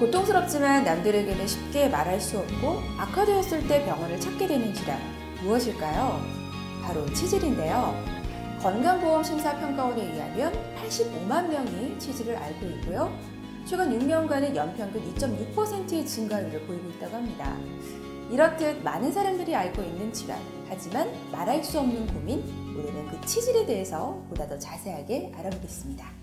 고통스럽지만 남들에게는 쉽게 말할 수 없고 악화되었을 때 병원을 찾게 되는 질환, 무엇일까요? 바로 치질인데요. 건강보험심사평가원에 의하면 85만 명이 치질을 앓고 있고요. 최근 6년간은 연평균 2.6%의 증가율을 보이고 있다고 합니다. 이렇듯 많은 사람들이 앓고 있는 질환, 하지만 말할 수 없는 고민, 오늘은 그 치질에 대해서 보다 더 자세하게 알아보겠습니다.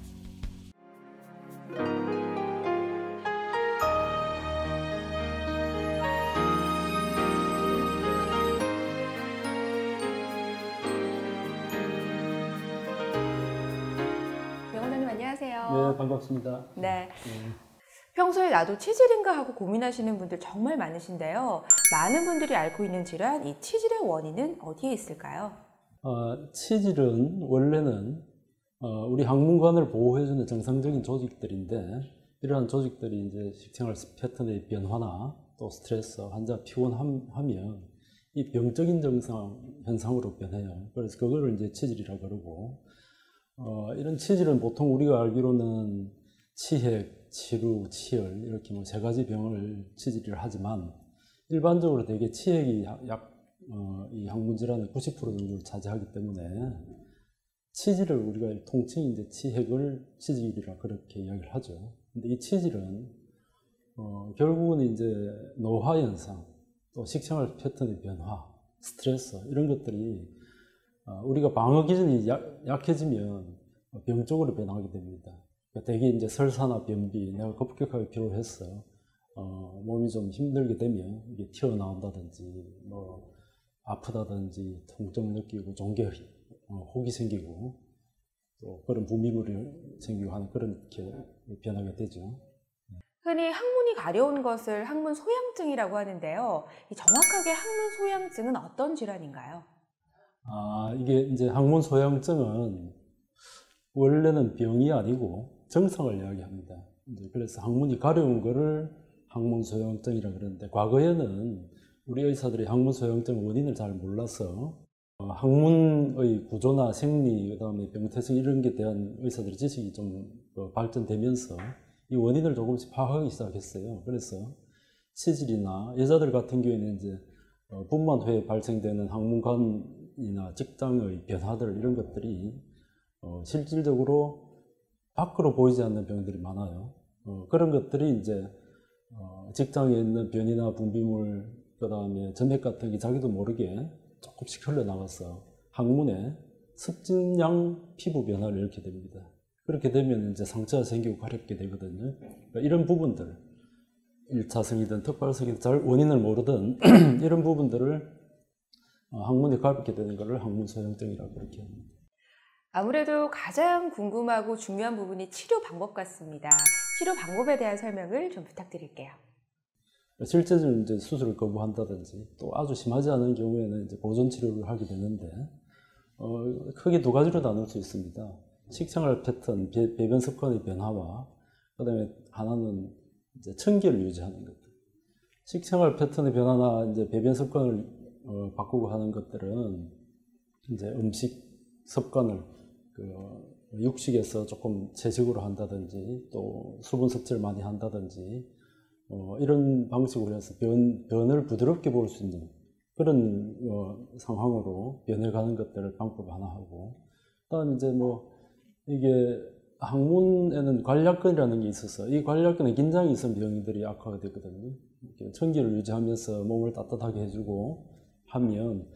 병원장님 안녕하세요. 네, 반갑습니다. 네. 평소에 나도 치질인가 하고 고민하시는 분들 정말 많으신데요. 많은 분들이 앓고 있는 질환, 이 치질의 원인은 어디에 있을까요? 치질은 원래는 우리 항문관을 보호해주는 정상적인 조직들인데, 이러한 조직들이 이제 식생활 패턴의 변화나 또 스트레스, 환자 피곤하면 이 병적인 현상으로 변해요. 그래서 그거를 이제 치질이라고 그러고, 이런 치질은 보통 우리가 알기로는 치핵, 치루, 치열 이렇게 뭐 세 가지 병을 치질을 하지만 일반적으로 대개 치핵이 이 항문 질환의 90% 정도를 차지하기 때문에 치질을 우리가 통칭 이제 치핵을 치질이라 그렇게 이야기를 하죠. 근데 이 치질은 결국은 이제 노화 현상, 또 식생활 패턴의 변화, 스트레스 이런 것들이 우리가 방어 기전이 약해지면 병적으로 변하게 됩니다. 대개 이제 설사나 변비, 내가 급격하게 피로해서 몸이 좀 힘들게 되면 이게 튀어나온다든지, 뭐 아프다든지, 통증을 느끼고 종괴, 혹이 생기고, 또 그런 분비물이 생기고 하는 그렇게 변하게 되죠. 흔히 항문이 가려운 것을 항문 소양증이라고 하는데요. 정확하게 항문 소양증은 어떤 질환인가요? 이게 이제 항문 소양증은 원래는 병이 아니고 증상을 이야기합니다. 그래서 항문이 가려운 거를 항문 소양증이라 그러는데, 과거에는 우리 의사들이 항문 소양증 원인을 잘 몰라서 항문의 구조나 생리, 그다음에 병태성 이런 게 대한 의사들의 지식이 좀 발전되면서 이 원인을 조금씩 파악하기 시작했어요. 그래서 치질이나 여자들 같은 경우에는 이제 분만 후에 발생되는 항문관이나 직장의 변화들 이런 것들이 실질적으로 밖으로 보이지 않는 병들이 많아요. 그런 것들이 이제 직장에 있는 변이나 분비물, 그 다음에 점액 같은 게 자기도 모르게 조금씩 흘러나가서 항문에 습진양 피부 변화를 일으키게 됩니다. 그렇게 되면 이제 상처가 생기고 가렵게 되거든요. 그러니까 이런 부분들, 1차성이든 특발성이든 잘 원인을 모르든 이런 부분들을 항문에 가렵게 되는 것을 항문 소양증이라고 그렇게 합니다. 아무래도 가장 궁금하고 중요한 부분이 치료 방법 같습니다. 치료 방법에 대한 설명을 좀 부탁드릴게요. 실제적으로 이제 수술을 거부한다든지, 또 아주 심하지 않은 경우에는 이제 보존 치료를 하게 되는데, 크게 두 가지로 나눌 수 있습니다. 식생활 패턴, 배변 습관의 변화와, 그다음에 하나는 이제 청결을 유지하는 것들. 식생활 패턴의 변화나 이제 배변 습관을 바꾸고 하는 것들은 이제 음식 습관을 육식에서 조금 채식으로 한다든지, 또 수분 섭취를 많이 한다든지, 이런 방식으로 해서 변을 부드럽게 볼 수 있는 그런 상황으로 변해가는 것들을 방법 하나 하고, 그다음에 이제 뭐 이게 항문에는 관략근이라는 게 있어서 이 관략근에 긴장이 있으면 병들이 악화가 되거든요. 청기를 유지하면서 몸을 따뜻하게 해주고 하면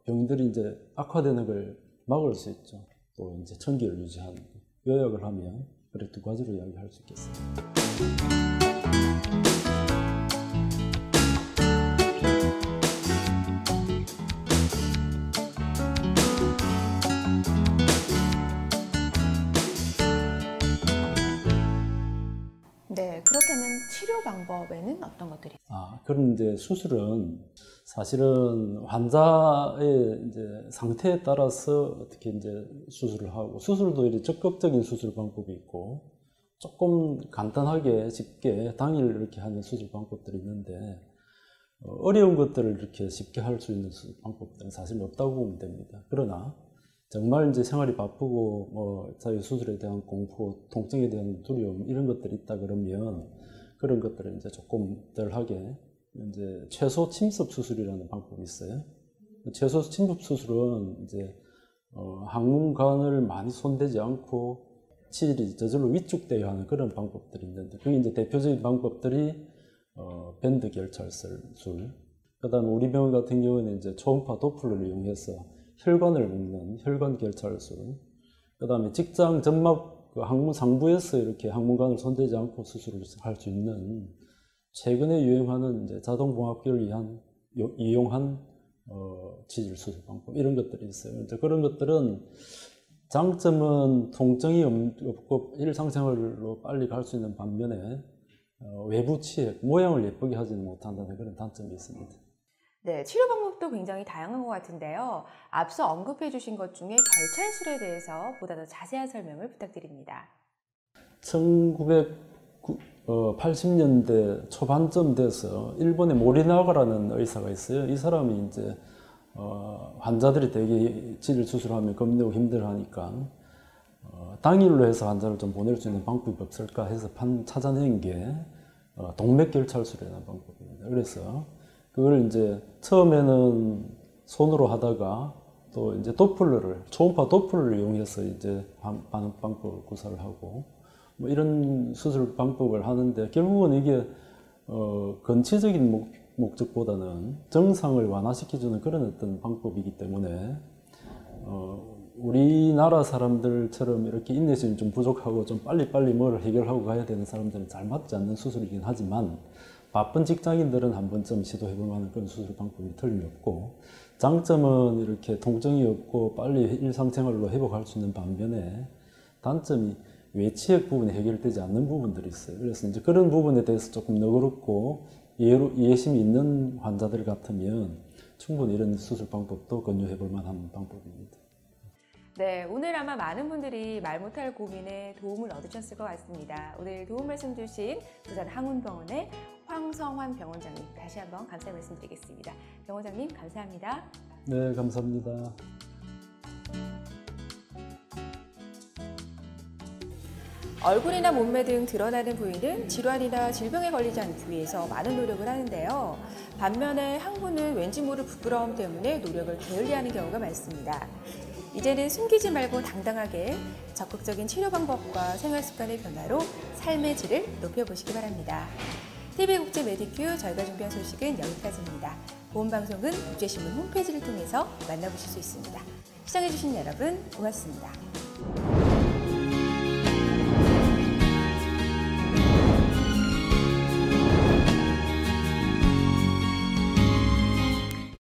병들이 이제 악화되는 걸 막을 수 있죠. 또 이제 청기를 유지하는 거. 요약을 하면 그래 두 가지로 이야기할 수 있겠습니다. 네, 그렇다면 치료 방법에는 어떤 것들이 있어요? 그런 이제 수술은 사실은 환자의 이제 상태에 따라서 어떻게 이제 수술을 하고, 수술도 이제 적극적인 수술 방법이 있고, 조금 간단하게 쉽게 당일 이렇게 하는 수술 방법들이 있는데, 어려운 것들을 이렇게 쉽게 할 수 있는 수술 방법들은 사실 없다고 보면 됩니다. 그러나 정말 이제 생활이 바쁘고 자기 수술에 대한 공포, 통증에 대한 두려움 이런 것들이 있다 그러면 그런 것들을 이제 조금 덜하게 이제 최소 침습 수술이라는 방법이 있어요. 최소 침습 수술은 이제 항문관을 많이 손대지 않고 치질이 저절로 위축되어 하는 그런 방법들이 있는데, 그게 이제 대표적인 방법들이 밴드 결찰술, 그다음에 우리 병원 같은 경우는 이제 초음파 도플러를 이용해서 혈관을 묶는 혈관 결찰술, 그다음에 직장 점막 그 항문 상부에서 이렇게 항문관을 손대지 않고 수술을 할 수 있는 최근에 유행하는 이제 자동봉합기를 이용한 치질 수술 방법, 이런 것들이 있어요. 이제 그런 것들은 장점은 통증이 없고 일상생활로 빨리 갈 수 있는 반면에 외부 치액, 모양을 예쁘게 하지는 못한다는 그런 단점이 있습니다. 네, 치료 방법도 굉장히 다양한 것 같은데요. 앞서 언급해 주신 것 중에 결찰술에 대해서 보다 더 자세한 설명을 부탁드립니다. 1980년대 초반쯤 돼서 일본의 모리나가라는 의사가 있어요. 이 사람이 이제 환자들이 되게 치질 수술하면 겁내고 힘들어하니까 당일로 해서 환자를 좀 보낼 수 있는 방법이 없을까 해서 찾아낸 게 동맥결찰술이라는 방법입니다. 그래서 그걸 이제 처음에는 손으로 하다가 또 이제 초음파 도플러를 이용해서 이제 하는 방법을 구사를 하고 뭐 이런 수술 방법을 하는데, 결국은 이게 건치적인 목적보다는 정상을 완화시켜주는 그런 어떤 방법이기 때문에 우리나라 사람들처럼 이렇게 인내심이 좀 부족하고 좀 빨리빨리 뭐를 해결하고 가야 되는 사람들은 잘 맞지 않는 수술이긴 하지만, 바쁜 직장인들은 한 번쯤 시도해볼 만한 그런 수술 방법이 틀림없고, 장점은 이렇게 통증이 없고 빨리 일상생활로 회복할 수 있는 반면에 단점이 외치액 부분이 해결되지 않는 부분들이 있어요. 그래서 이제 그런 부분에 대해서 조금 너그럽고 이해심이 있는 환자들 같으면 충분히 이런 수술 방법도 권유해볼 만한 방법입니다. 네, 오늘 아마 많은 분들이 말 못할 고민에 도움을 얻으셨을 것 같습니다. 오늘 도움 말씀 주신 부산 항운병원의 황성환 병원장님, 다시 한번 감사 말씀드리겠습니다. 병원장님 감사합니다. 네, 감사합니다. 얼굴이나 몸매 등 드러나는 부위는 질환이나 질병에 걸리지 않기 위해서 많은 노력을 하는데요. 반면에 항문은 왠지 모를 부끄러움 때문에 노력을 게을리하는 경우가 많습니다. 이제는 숨기지 말고 당당하게 적극적인 치료 방법과 생활 습관의 변화로 삶의 질을 높여보시기 바랍니다. TV국제 메디큐 저희가 준비한 소식은 여기까지입니다. 본 방송은 국제신문 홈페이지를 통해서 만나보실 수 있습니다. 시청해주신 여러분 고맙습니다.